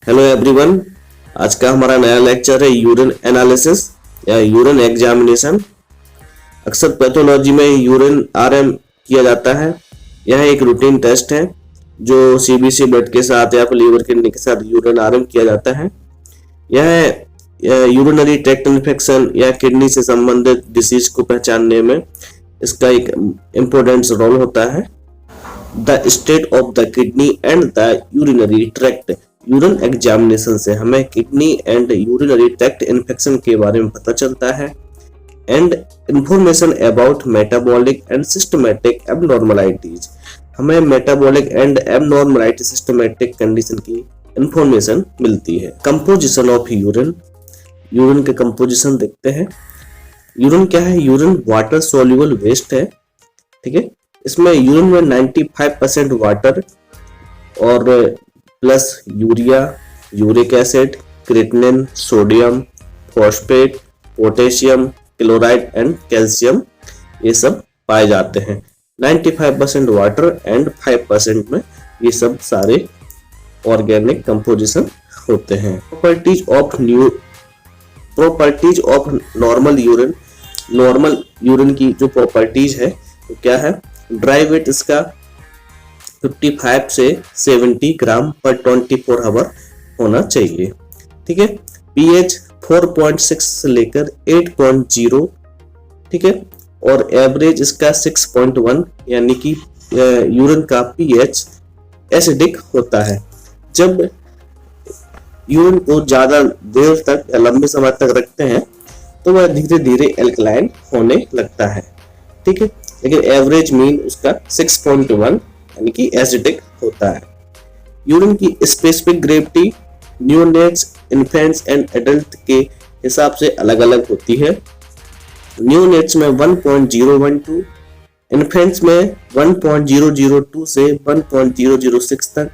Hello everyone. आज का हमारा नया लेक्चर है यूरिन एनालिसिस या यूरिन एग्जामिनेशन। अक्सर पैथोलॉजी में यूरिन आरएम किया जाता है। यह एक रूटीन टेस्ट है जो सीबीसी ब्लड के साथ या फिर लीवर किडनी के साथ यूरिन आरएम किया जाता है। यह यूरिनरी ट्रैक्ट इन्फेक्शन या किडनी से संबंधित डिसीज को पहचानने में इसका एक इम्पोर्टेंट रोल होता है। The state of the kidney and the urinary tract. Urine examination से हमें kidney and urinary tract infection के बारे में पता चलता है and information about metabolic and systematic abnormalities. हमें metabolic and abnormality systematic condition की इंफॉर्मेशन मिलती है। Composition of urine. यूरिन के कंपोजिशन देखते हैं। यूरिन क्या है? यूरिन वाटर सोल्यूबल वेस्ट है। ठीक है, इसमें यूरिन में 95% वाटर और plus urea, uric acid, creatinine, sodium, phosphate, potassium, chloride and calcium ये सब पाए जाते हैं। 95% वाटर एंड 5% में ये सब सारे ऑर्गेनिक कंपोजिशन होते हैं। Properties of normal urine. Normal urine की जो प्रॉपर्टीज है तो क्या है? ड्राई वेट इसका 55 से 70 ग्राम पर 24 आवर होना चाहिए। ठीक है, पीएच 4.6 से लेकर 8.0। ठीक है, और एवरेज इसका 6.1 यानी कि यूरिन का पीएच एसिडिक होता है। जब यूरिन को ज्यादा देर तक या लंबे समय तक रखते हैं तो वह धीरे धीरे एल्कलाइन होने लगता है। ठीक है, लेकिन एवरेज मीन उसका 6.1 यानी कि एसिडिक होता है। यूरिन की specific gravity neonates, infants and adult के हिसाब से अलग अलग होती है। न्यूनेट्स में 1.012, इन्फेंट्स में 1.002 से 1.006 तक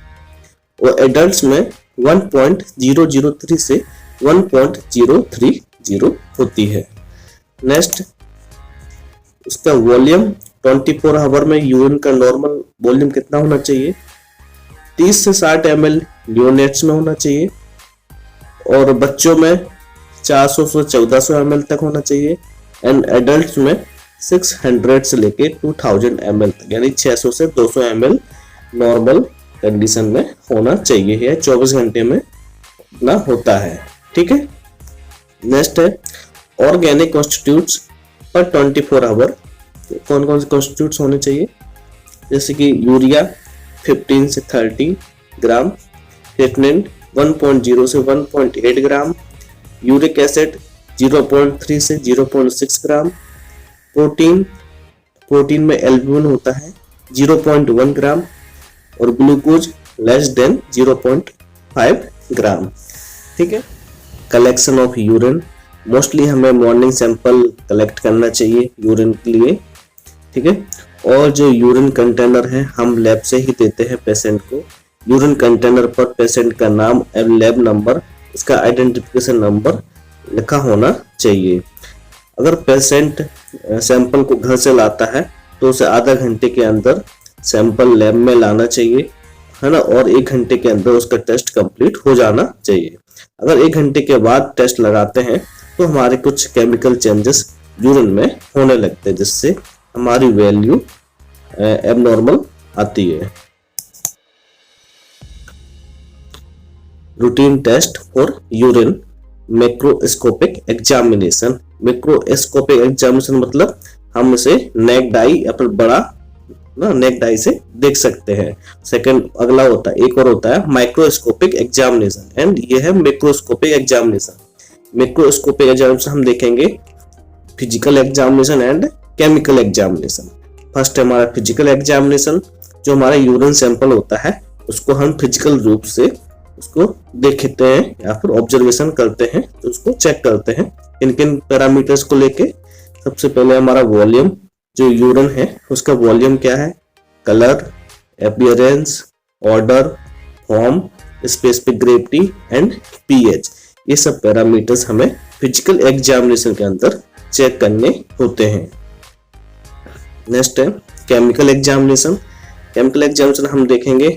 और एडल्ट्स में 1.003 से 1.030 होती है। नेक्स्ट, उसका वॉल्यूम 24 आवर में यूरिन का नॉर्मल वॉल्यूम कितना होना चाहिए? 30 से 60 ml न्यूनेट्स में होना चाहिए और बच्चों में 400 से 1400 ml तक होना चाहिए एंड एडल्ट्स में 600 से लेके 2000 ml तक यानी 600 से 200 ml नॉर्मल कंडीशन में होना चाहिए। यह 24 घंटे में ना होता है। ठीक है, नेक्स्ट है ऑर्गेनिक कॉन्स्टिट्यूट्स पर 24 आवर। कौन कौन से कॉन्स्टिट्यूट्स होने चाहिए? जैसे कि यूरिया 15 से 30 ग्राम, क्रिएटिनिन 1.0 से 1.8 ग्राम, यूरिक एसिड 0.3 से 0.6 ग्राम, प्रोटीन में एल्ब्यूमिन होता है 0.1 ग्राम और ग्लूकोज लेस देन 0.5 ग्राम। ठीक है, कलेक्शन ऑफ यूरिन। मोस्टली हमें मॉर्निंग सैंपल कलेक्ट करना चाहिए यूरिन के लिए। ठीक है, और जो यूरिन कंटेनर है हम लैब से ही देते हैं पेशेंट को। यूरिन कंटेनर पर पेशेंट का नाम एवं लैब नंबर, इसका आइडेंटिफिकेशन नंबर लिखा होना चाहिए। अगर पेशेंट सैंपल को घर से लाता है तो उसे आधा घंटे के अंदर सैंपल लैब में लाना चाहिए, है ना, और 1 घंटे के अंदर उसका टेस्ट कंप्लीट हो जाना चाहिए। अगर 1 घंटे के बाद टेस्ट लगाते हैं तो हमारे कुछ केमिकल चेंजेस यूरिन में होने लगते हैं जिससे हमारी वैल्यू एबनॉर्मल आती है। Routine test for urine macroscopic examination. Macroscopic examination मतलब हम इसे नेक डाई या फिर बड़ा नेक डाई से देख सकते हैं। सेकंड अगला होता है, एक और होता है माइक्रोस्कोपिक एग्जामिनेशन एंड ये है मैक्रोस्कोपिक एग्जामिनेशन। मैक्रोस्कोपिक एग्जामिनेशन हम देखेंगे physical examination and chemical examination. First है हमारा फिजिकल एग्जामिनेशन। जो हमारा यूरिन सैंपल होता है उसको हम फिजिकल रूप से उसको देखते हैं या फिर ऑब्जर्वेशन करते हैं, तो उसको चेक करते हैं किन किन पैरामीटर्स को लेके। सबसे पहले हमारा वॉल्यूम, जो यूरिन है उसका वॉल्यूम क्या है, colour, appearance, order, form, specific gravity and pH, ये सब पैरामीटर्स हमें फिजिकल एग्जामिनेशन के अंदर चेक करने होते हैं। नेक्स्ट है केमिकल एग्जामिनेशन। केमिकल एग्जामिनेशन हम देखेंगे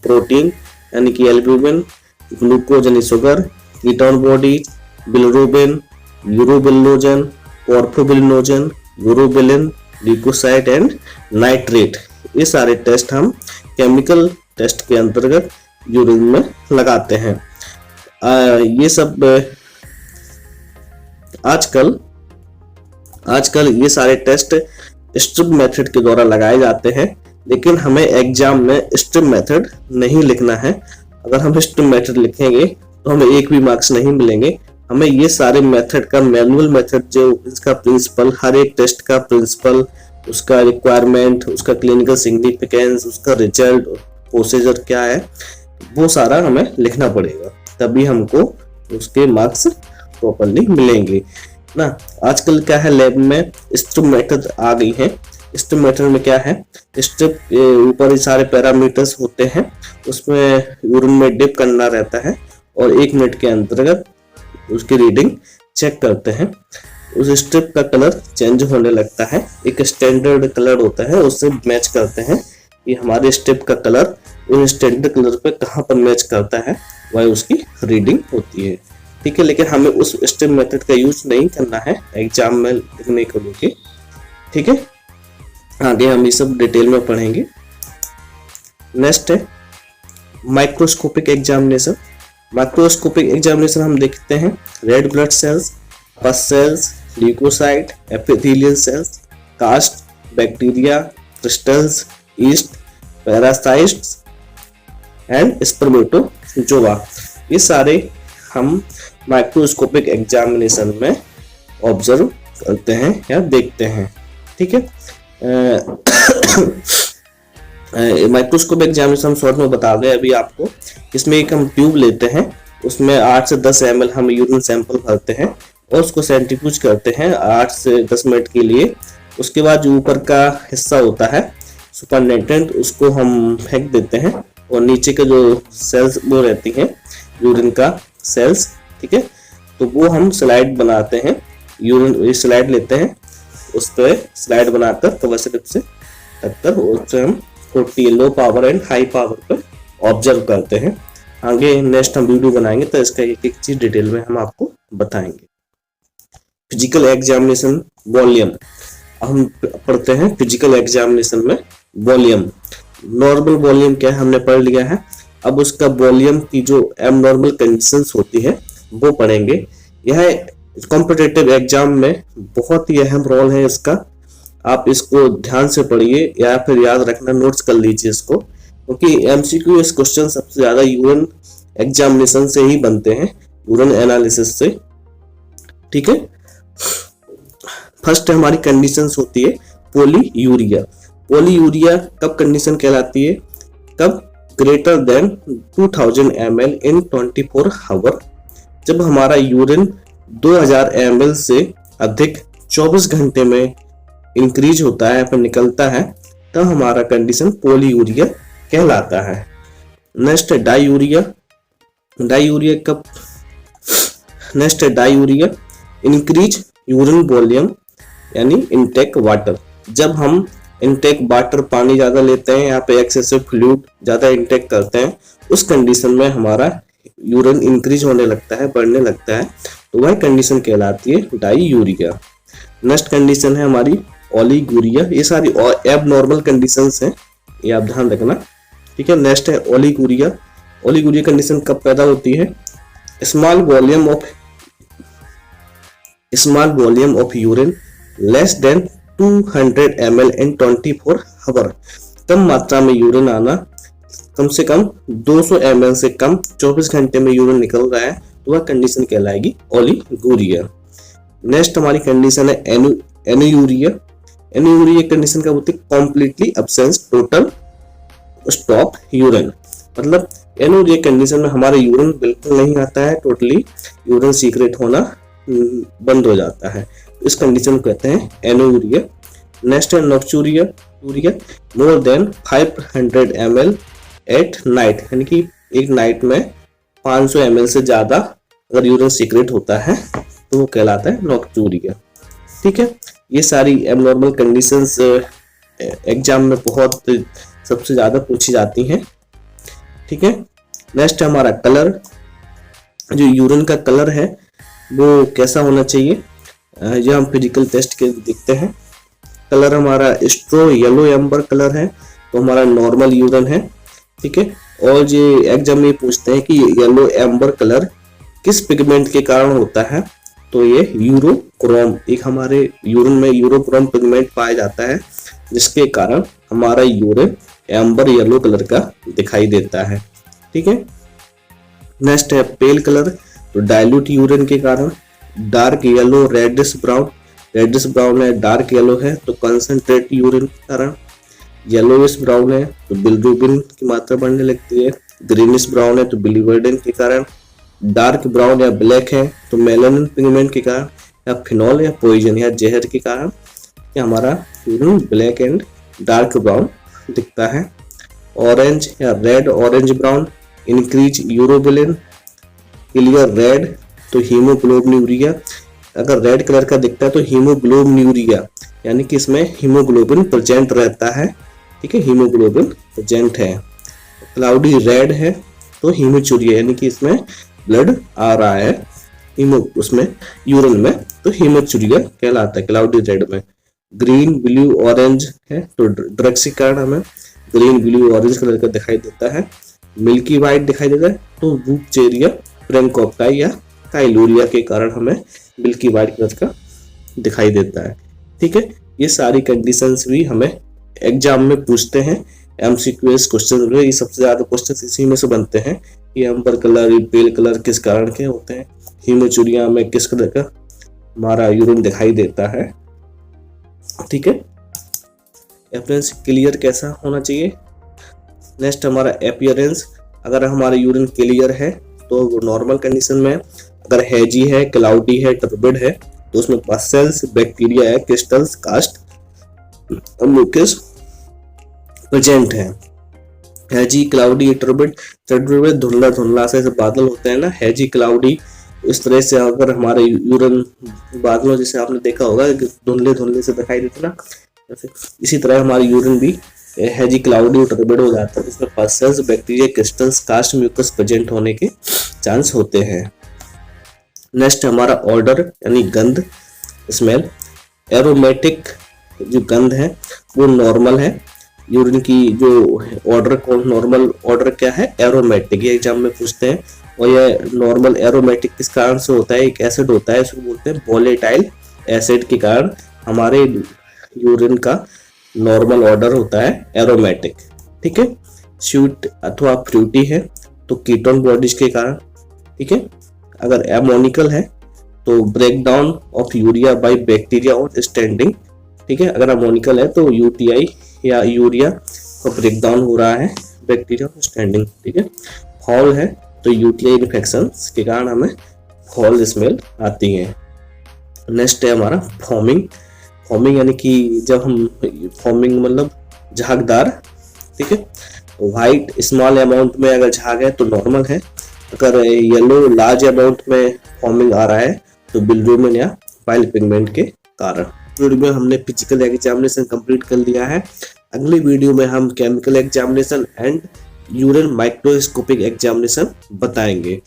प्रोटीन यानी कि एल्ब्यूमिन, ग्लूकोज यानी sugar, ketone body, bilirubin, urobilinogen, porphobilinogen, urobilin, leukocyte and nitrate. ये सारे टेस्ट हम केमिकल टेस्ट के अंतर्गत यूरिन में लगाते हैं। ये सब आजकल ये सारे टेस्ट स्ट्रिप मेथड के द्वारा लगाए जाते हैं, लेकिन हमें एग्जाम में स्ट्रिप मेथड नहीं लिखना है। अगर हम स्ट्रिप मेथड लिखेंगे तो हमें एक भी मार्क्स नहीं मिलेंगे। हमें ये सारे मेथड का मैनुअल मेथड, जो इसका प्रिंसिपल, हर एक टेस्ट का प्रिंसिपल, उसका रिक्वायरमेंट, उसका क्लिनिकल सिग्निफिकेंस, उसका रिजल्ट, प्रोसीजर क्या है, वो सारा हमें लिखना पड़ेगा, तभी हमको उसके मार्क्स प्रॉपर्ली मिलेंगे ना। आजकल क्या है, लैब में स्ट्रिप मेथड आ गई है। स्ट्रिप मेथड में क्या है, स्ट्रिप के ऊपर सारे पैरामीटर्स होते हैं, उसमें यूरिन में डिप करना रहता है और 1 मिनट के अंतर्गत उसकी रीडिंग चेक करते हैं। उस स्ट्रिप का कलर चेंज होने लगता है, एक स्टैंडर्ड कलर होता है, उससे मैच करते हैं कि हमारे स्ट्रिप का कलर उस स्टैंडर्ड कलर पे कहाँ पर मैच करता है, वह उसकी रीडिंग होती है। ठीक है, लेकिन हमें उस स्ट्रिप मेथड का यूज नहीं करना है एग्जाम में लिखने को लेके। ठीक है, आगे हम ये सब डिटेल में पढ़ेंगे। नेक्स्ट है माइक्रोस्कोपिक एग्जामिनेशन। माइक्रोस्कोपिक एग्जामिनेशन हम देखते हैं red blood cells, pus cells, leukocyte, epithelial cells, cast, bacteria, crystals, yeast, parasites and spermatozoa. ये सारे हम माइक्रोस्कोपिक एग्जामिनेशन में ऑब्जर्व करते हैं या देखते हैं। ठीक है, माइक्रोस्कोपिक एग्जामिनेशन हम शॉर्ट में बता दें अभी आपको। इसमें एक हम ट्यूब लेते हैं, उसमें 8 से 10 ml हम यूरिन सैंपल भरते हैं और उसको सेंट्रीफ्यूज करते हैं 8 से 10 मिनट के लिए। उसके बाद जो ऊपर का हिस्सा होता है सुपरनेटेंट, उसको हम फेंक देते हैं और नीचे के जो सेल्स वो रहती हैं यूरिन का सेल्स, ठीक है, तो वो हम स्लाइड बनाते हैं। यूरिन स्लाइड लेते हैं, उस पर स्लाइड बनाकर कवर स्लिप से रखकर उससे हम 40 low power and high power पर ऑब्जर्व करते हैं। आगे नेक्स्ट हम वीडियो बनाएंगे तो इसका एक एक चीज डिटेल में हम आपको बताएंगे। फिजिकल एग्जामिनेशन वॉल्यूम, हम पढ़ते हैं फिजिकल एग्जामिनेशन में वॉल्यूम। नॉर्मल वॉल्यूम क्या है हमने पढ़ लिया है, अब उसका वॉल्यूम की जो एबनॉर्मल कंडीशंस होती है वो पढ़ेंगे। यह कॉम्पिटिटिव एग्जाम में बहुत ही अहम रोल है इसका, आप इसको ध्यान से पढ़िए या फिर याद रखना, नोट्स कर लीजिए इसको, क्योंकि एमसीक्यू इस क्वेश्चन सबसे ज्यादा यूरिन एग्जामिनेशन से ही बनते हैं, यूरिन एनालिसिस से। ठीक है, फर्स्ट हमारी कंडीशंस होती है पॉलीयूरिया। पॉलीयूरिया कब कंडीशन कहलाती है, कब greater than 2000 ml in 24 hour. जब हमारा यूरिन 2000 ml से अधिक 24 घंटे में इंक्रीज होता है, फिर निकलता है, तब हमारा कंडीशन पॉलीयूरिया कहलाता है। नेक्स्ट है डायूरिया। डायूरिया कब, नेक्स्ट है डायूरिया इंक्रीज यूरिन वॉल्यूम यानी इनटेक वाटर। जब हम इनटेक वाटर पानी ज्यादा लेते हैं, यहाँ पे एक्सेसिव फ्लूइड ज्यादा इनटेक करते हैं, उस कंडीशन में हमारा यूरिन इंक्रीज होने लगता है, बढ़ने लगता है, तो वह कंडीशन कहलाती है डायूरिया। नेक्स्ट कंडीशन है हमारी ओलिगूरिया। ये सारी एबनॉर्मल कंडीशंस हैं, ये आप ध्यान रखना। ठीक है, नेक्स्ट है ओलिगूरिया। ओलिगूरिया कंडीशन कब पैदा होती है, small volume of urine less than 200 ml in 24 hour. कम मात्रा में यूरिन आना, कम से कम 200 ml से कम 24 घंटे में यूरिन निकल रहा है, तो वह कंडीशन कहलाएगी ओलिगूरिया। नेक्स्ट हमारी कंडीशन है एनुयूरिया। एनुयूरिया कंडीशन कब होती है, completely absence total stop urine. मतलब एनुयूरिया कंडीशन में हमारे यूरिन बिल्कुल नहीं आता है, टोटली यूरिन सीक्रेट होना बंद हो जाता है, इस कंडीशन को कहते हैं एनुयूरिया। नेक्स्ट है nocturia. More than 500 ml at night, यानी कि एक नाइट में 500 ml से ज्यादा अगर यूरिन सीक्रेट होता है तो वो कहलाता है नॉक्चूरिया। ठीक है, ये सारी एबनॉर्मल कंडीशंस एग्जाम में बहुत सबसे ज्यादा पूछी जाती हैं। ठीक है, नेक्स्ट है हमारा कलर। जो यूरिन का कलर है वो कैसा होना चाहिए, जो हम फिजिकल टेस्ट के देखते हैं। कलर हमारा स्ट्रो येलो एम्बर कलर है तो हमारा नॉर्मल यूरिन है, ठीक है। और ये एग्जाम में पूछते हैं कि येलो एम्बर कलर किस पिगमेंट के कारण होता है, तो ये यूरोक्रोम, एक हमारे यूरिन में यूरोक्रोम पिगमेंट पाया जाता है जिसके कारण हमारा यूरिन एम्बर येलो कलर का दिखाई देता है, ठीक है। नेक्स्ट है पेल कलर, तो डाइल्यूट यूरिन के कारण। डार्क येलो रेडिश ब्राउन है, डार्क येलो है तो कंसंट्रेट यूरिन के कारण। येलोइश ब्राउन है तो बिलिरुबिन की मात्रा बढ़ने लगती है। ग्रीनिश ब्राउन है तो बिलिवर्डिन के कारण। डार्क ब्राउन या ब्लैक है तो मेलानिन पिगमेंट के कारण, या फिनॉल या पॉइजन या जहर के कारण ये हमारा urine black and dark brown दिखता है। ऑरेंज या red orange brown, increase urobilin, clear red तो हीमोग्लोबिन्यूरिया, अगर रेड कलर का दिखता है तो हीमोग्लोबिन्यूरिया, यानी कि इसमें हीमोग्लोबिन प्रेजेंट रहता है, ठीक है, हीमोग्लोबिन प्रेजेंट है। क्लाउडी रेड है तो हीमोचूरिया, यानी कि इसमें ब्लड आ रहा है उसमें यूरिन में, तो हीमोचूरिया कहलाता है क्लाउडी रेड में। ग्रीन ब्लू ऑरेंज है तो ड्रग्स के कारण हमें ग्रीन ब्लू ऑरेंज कलर का दिखाई देता है। मिल्की वाइट दिखाई देता है तो वुचेरिया प्रेंकोप्टाई या काइलूरिया के कारण हमें मिल्की वाइट कलर का दिखाई देता है, ठीक है। ये सारी कंडीशंस भी हमें एग्जाम में पूछते हैं, एमसीक्यूएस क्वेश्चन, ये सबसे ज्यादा क्वेश्चन इसी में से बनते हैं कि एम्बर कलर, पेल कलर किस कारण के होते हैं, हीमोचूरिया में किस कलर का हमारा यूरिन दिखाई देता है, ठीक है। अपीयरेंस क्लियर कैसा होना चाहिए। नेक्स्ट हमारा अपीयरेंस, अगर हमारा यूरिन क्लियर है तो वो नॉर्मल कंडीशन में, अगर हैजी है, क्लाउडी है, टर्बिड है तो उसमें पसल्स, बैक्टीरिया है, क्रिस्टल्स, कास्ट, म्यूकस प्रेजेंट है। हैजी, क्लाउडी, टर्बिड धुंधला धुंधला से बादल होते हैं ना, हैजी क्लाउडी, इस तरह से अगर हमारे यूरिन बादलों जैसे आपने देखा होगा धुंधले धुंधले से दिखाई देते ना, इसी तरह हमारी यूरिन भी हैजी क्लाउडी टर्बिड हो जाता है, इसमें pus cells, bacteria, crystals, cast, mucus present होने के चांस होते हैं। नेक्स्ट हमारा ऑर्डर यानी गंध, स्मेल। एरोमेटिक जो गंध है वो नॉर्मल है, यूरिन की जो ऑर्डर को नॉर्मल ऑर्डर क्या है, एरोमेटिक, ये एग्जाम में पूछते हैं। और ये नॉर्मल एरोमेटिक किस कारण से होता है, एक एसिड होता है इसको बोलते हैं वोलेटाइल एसिड के कारण हमारे यूरिन का नॉर्मल ऑर्डर होता है एरोमेटिक, ठीक है। स्वीट अथवा फ्रूटी है तो कीटोन बॉडीज के कारण, ठीक है। अगर एमोनिकल है तो breakdown of urea by bacteria और स्टैंडिंग, ठीक है। अगर अमोनिकल है तो यूटीआई या यूरिया का ब्रेकडाउन हो रहा है बैक्टीरिया और स्टैंडिंग, ठीक है। फॉल है तो यूटीआई इन्फेक्शन के कारण हमें फॉल स्मेल आती है। नेक्स्ट है हमारा फॉर्मिंग यानी कि जब हम फॉर्मिंग मतलब झागदार, ठीक है। व्हाइट स्मॉल अमाउंट में अगर झाग है तो नॉर्मल है, अगर येलो लार्ज अमाउंट में फॉर्मिंग आ रहा है तो बिलिरुबिन या पाइल पिगमेंट के कारण। वीडियो में हमने फिजिकल एग्जामिनेशन कंप्लीट कर लिया है। अगली वीडियो में हम chemical examination and urine microscopic examination बताएंगे।